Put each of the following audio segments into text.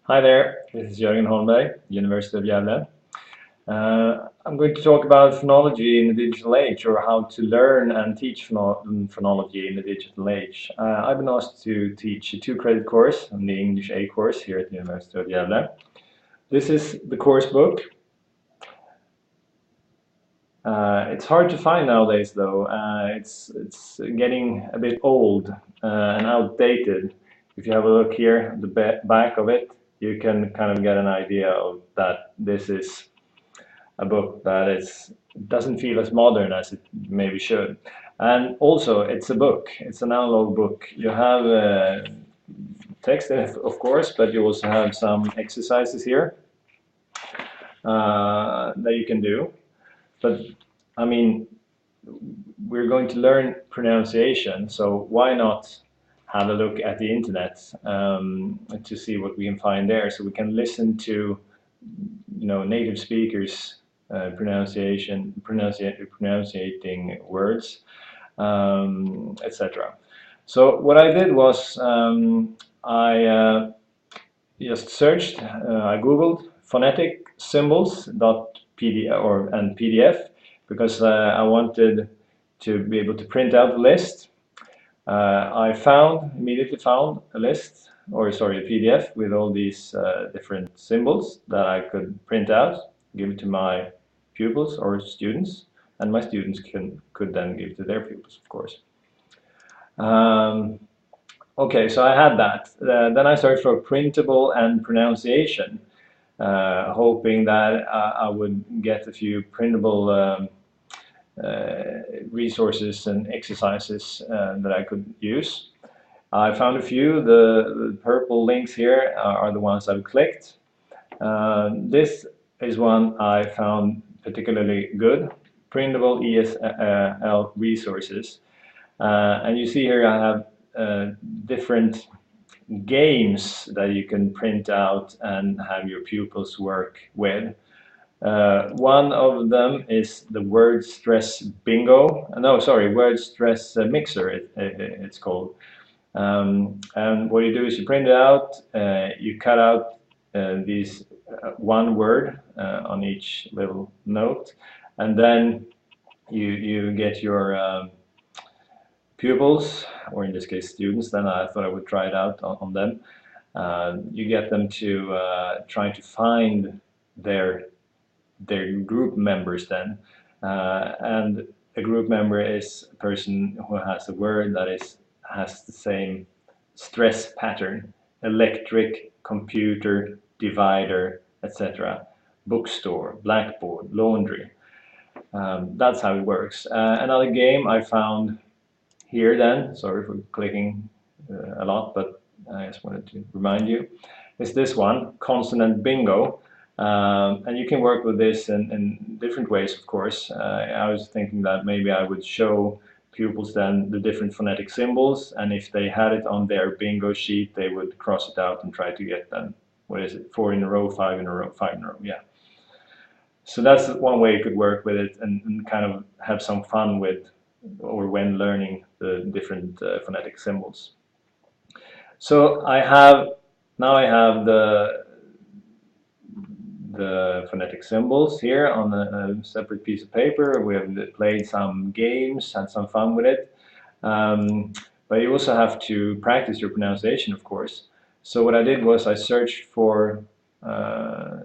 Hi there, this is Jörgen Holmberg, University of Gävle. I'm going to talk about phonology in the digital age, or how to learn and teach phonology in the digital age. I've been asked to teach a 2-credit course on the English A course here at the University of Gävle. This is the course book. It's hard to find nowadays, though. It's getting a bit old and outdated. If you have a look here, the back of it, you can kind of get an idea of that this is a book that doesn't feel as modern as it maybe should. And also, it's a book. It's an analog book. You have text in it, of course, but you also have some exercises here that you can do. But I mean, we're going to learn pronunciation, so why not have a look at the internet to see what we can find there, so we can listen to native speakers pronunciating words, etc. So what I did was I just searched, I googled phonetic symbols.pdf and PDF, because I wanted to be able to print out the list. I immediately found a list, or sorry, a PDF with all these different symbols that I could print out, give it to my pupils or students, and my students could then give it to their pupils, of course. Okay, so I had that. Then I searched for printable and pronunciation, hoping that I would get a few printable resources and exercises that I could use. I found a few. The purple links here are the ones I've clicked. This is one I found particularly good, Printable ESL resources. And you see here I have different games that you can print out and have your pupils work with. One of them is the word stress bingo. No, sorry, word stress mixer, it's called. And what you do is you print it out, you cut out these one word on each little note, and then you get your pupils, or in this case students, then I thought I would try it out on them. You get them to try to find their group members then, and a group member is a person who has a word that has the same stress pattern: electric, computer, divider, etc. Bookstore, blackboard, laundry. That's how it works. Another game I found here then, sorry for clicking a lot, but I just wanted to remind you, is this one, consonant bingo. And you can work with this in different ways, of course. I was thinking that maybe I would show pupils then the different phonetic symbols, and if they had it on their bingo sheet, they would cross it out and try to get them, what is it, 4 in a row, 5 in a row, 5 in a row, yeah. So that's one way you could work with it and kind of have some fun with, or when learning the different phonetic symbols. So now I have the phonetic symbols here on a separate piece of paper. We have played some games, had some fun with it. But you also have to practice your pronunciation, of course. So what I did was I searched for, I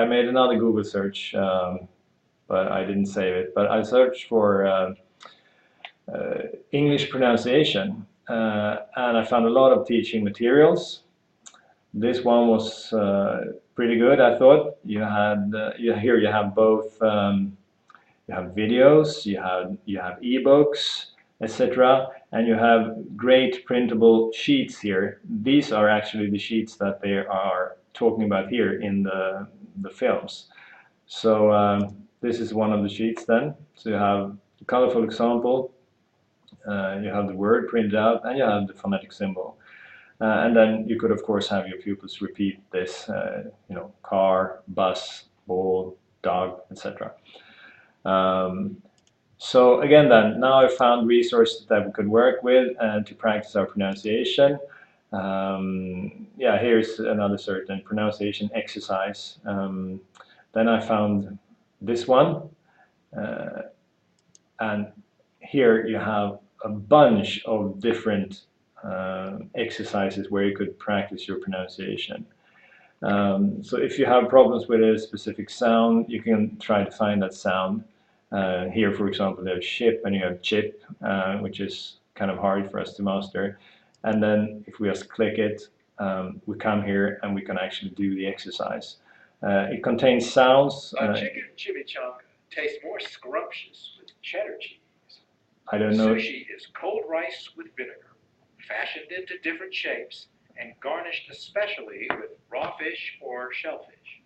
made another Google search, but I didn't save it. But I searched for English pronunciation, and I found a lot of teaching materials. This one was pretty good, I thought. You had here you have both. You have videos, you have ebooks, etc., and you have great printable sheets here. These are actually the sheets that they are talking about here in the films. So this is one of the sheets then. So you have a colorful example, you have the word printed out, and you have the phonetic symbol. And then you could, of course, have your pupils repeat this, car, bus, ball, dog, etc. So again then, now I found resources that we could work with to practice our pronunciation. Yeah, here's another certain pronunciation exercise. Then I found this one, and here you have a bunch of different exercises where you could practice your pronunciation. So if you have problems with a specific sound, you can try to find that sound. Here, for example, there's ship and you have chip, which is kind of hard for us to master. And then if we just click it, we come here and we can actually do the exercise. It contains sounds. Chicken chimichanga tastes more scrumptious with cheddar cheese. I don't know. Sushi is cold rice with vinegar, fashioned into different shapes and garnished especially with raw fish or shellfish.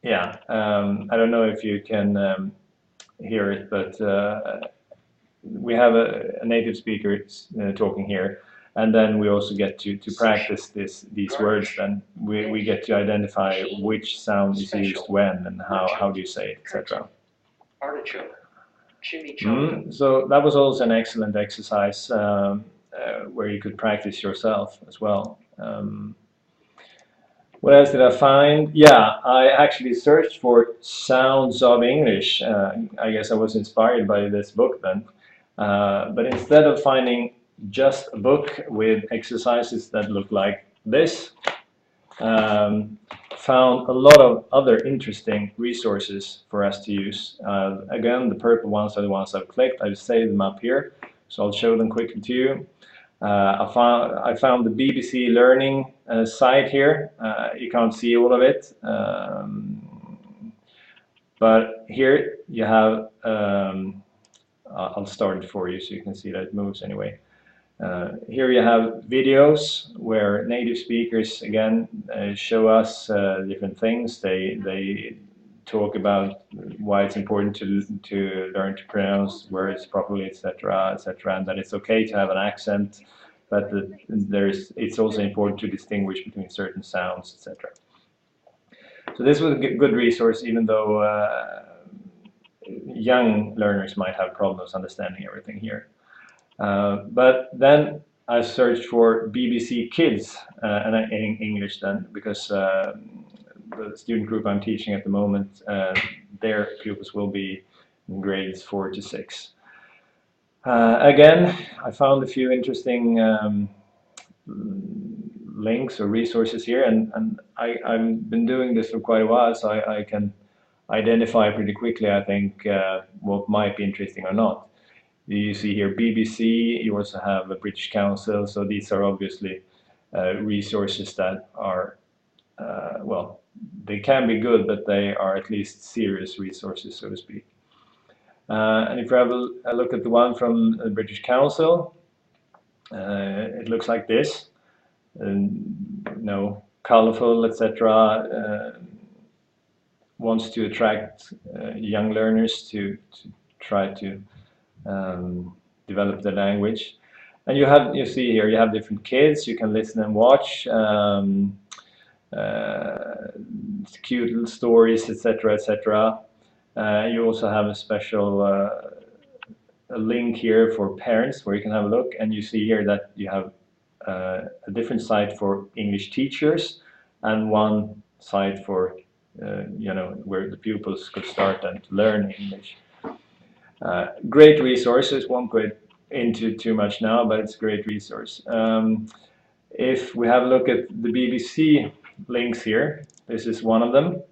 Yeah, I don't know if you can hear it, but we have a native speaker talking here, and then we also get to practice these words. Then we get to identify which sound is used when and how do you say it, etc. Artichoke. So that was also an excellent exercise where you could practice yourself as well. What else did I find? Yeah, I actually searched for sounds of English. I guess I was inspired by this book then. But instead of finding just a book with exercises that look like this, found a lot of other interesting resources for us to use. Again, the purple ones are the ones I've clicked. I've saved them up here, so I'll show them quickly to you. I found the BBC Learning site here. You can't see all of it, but here you have, I'll start it for you so you can see that it moves anyway. Here you have videos where native speakers again show us different things. They talk about why it's important to learn to pronounce words properly, etc., etc., and that it's okay to have an accent, but it's also important to distinguish between certain sounds, etc. So this was a good resource, even though young learners might have problems understanding everything here. But then I searched for BBC Kids and in English then, because the student group I'm teaching at the moment, their pupils will be in grades 4 to 6. Again, I found a few interesting links or resources here, and I've been doing this for quite a while, so I can identify pretty quickly, I think, what might be interesting or not. You see here BBC, you also have a British Council, so these are obviously resources that are, well, they can be good, but they are at least serious resources, so to speak. And if you have a look at the one from the British Council, it looks like this, colorful, etc. Wants to attract young learners to try to develop the language. And you see here, you have different kids, you can listen and watch, cute little stories, etc., etc. You also have a special a link here for parents where you can have a look, and you see here that you have a different site for English teachers and one site for where the pupils could start and learn English. Great resources, won't go into too much now, but it's a great resource. If we have a look at the BBC links here, this is one of them,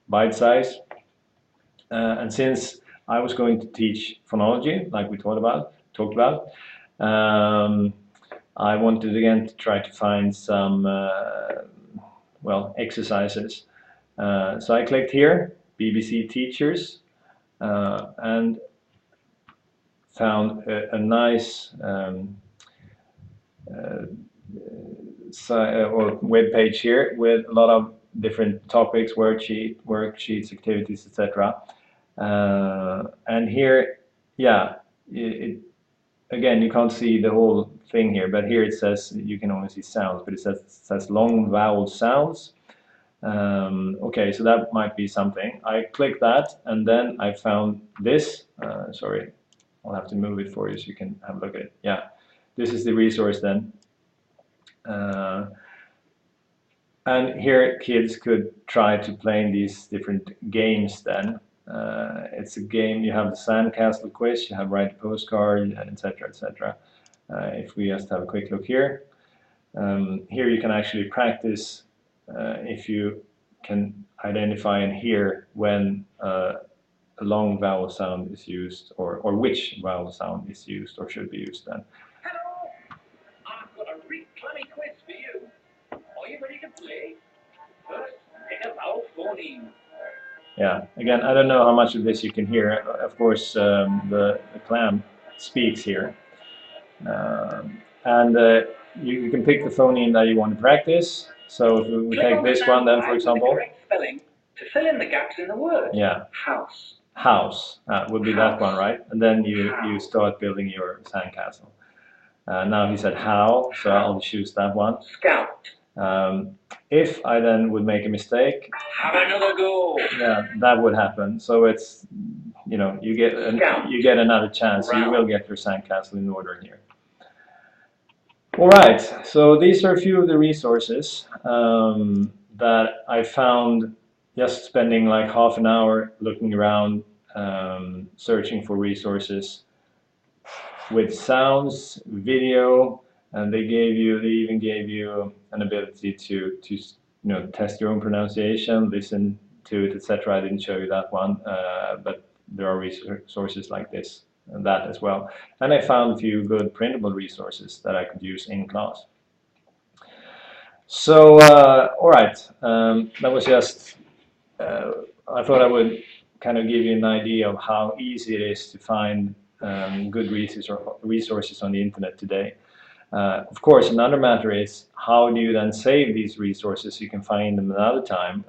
bite size. And since I was going to teach phonology, like we talked about, I wanted again to try to find some, well, exercises. So I clicked here, BBC Teachers, and found a nice web page here with a lot of different topics, worksheets, activities, etc. And here, yeah, again, you can't see the whole thing here, but here it says you can only see sounds, but it says long vowel sounds. Okay, so that might be something. I clicked that, and then I found this. Sorry, I'll have to move it for you so you can have a look at it. Yeah, this is the resource then. And here kids could try to play these different games then. It's a game, you have the sandcastle quiz, you have write a postcard, etc., etc. If we just have a quick look here. Here you can actually practice if you can identify and hear when a long vowel sound is used, or which vowel sound is used or should be used then. Hello, I've got a really funny quiz for you. Are you ready to play? First, pick a vowel phoneme. Yeah, again, I don't know how much of this you can hear. Of course, the clam speaks here. And you can pick the phoneme that you want to practice. So if we take this one then, for example. Correct spelling to fill in the gaps in the word. Yeah. House. House would be that one, right? And then you start building your sandcastle. Now he said how, so I'll choose that one. Scout. If I then would make a mistake, have another go. Yeah, that would happen. So it's, you know, you get another chance. You will get your sandcastle in order here. All right. So these are a few of the resources that I found just spending like half an hour looking around, searching for resources with sounds, video, and they even gave you an ability to test your own pronunciation, listen to it, etc. I didn't show you that one, but there are resources like this and that as well. And I found a few good printable resources that I could use in class. So, all right, that was just, I thought I would kind of give you an idea of how easy it is to find good resources on the internet today. Of course, another matter is how do you then save these resources so you can find them another time,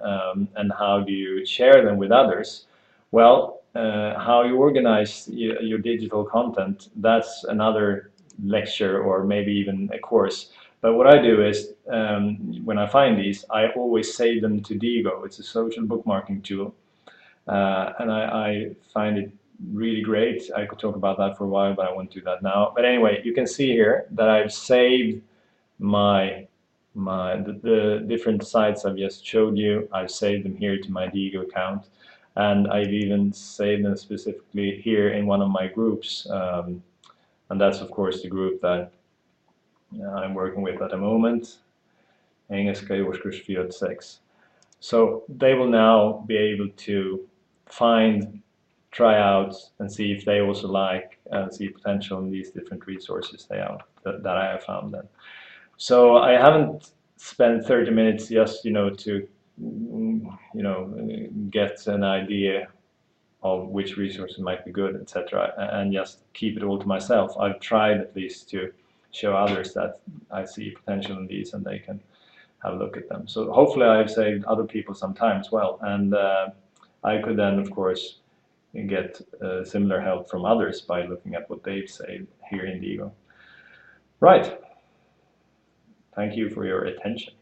and how do you share them with others? Well, how you organize your digital content, that's another lecture or maybe even a course. But what I do is, when I find these, I always save them to Digo. It's a social bookmarking tool. And I find it really great. I could talk about that for a while, but I won't do that now. But anyway, you can see here that I've saved the different sites I've just showed you. I've saved them here to my Digo account, and I've even saved them specifically here in one of my groups. And that's of course the group that I'm working with at the moment, Engelska i årskurs 4-6. So they will now be able to find, try out, and see if they also like and see potential in these different resources that I have found then. So I haven't spent 30 minutes just to get an idea of which resources might be good, etc., and just keep it all to myself. I've tried at least to show others that I see potential in these and they can have a look at them. So hopefully I've saved other people some time as well, and I could then of course get similar help from others by looking at what they've saved here in Digo. Right. Thank you for your attention.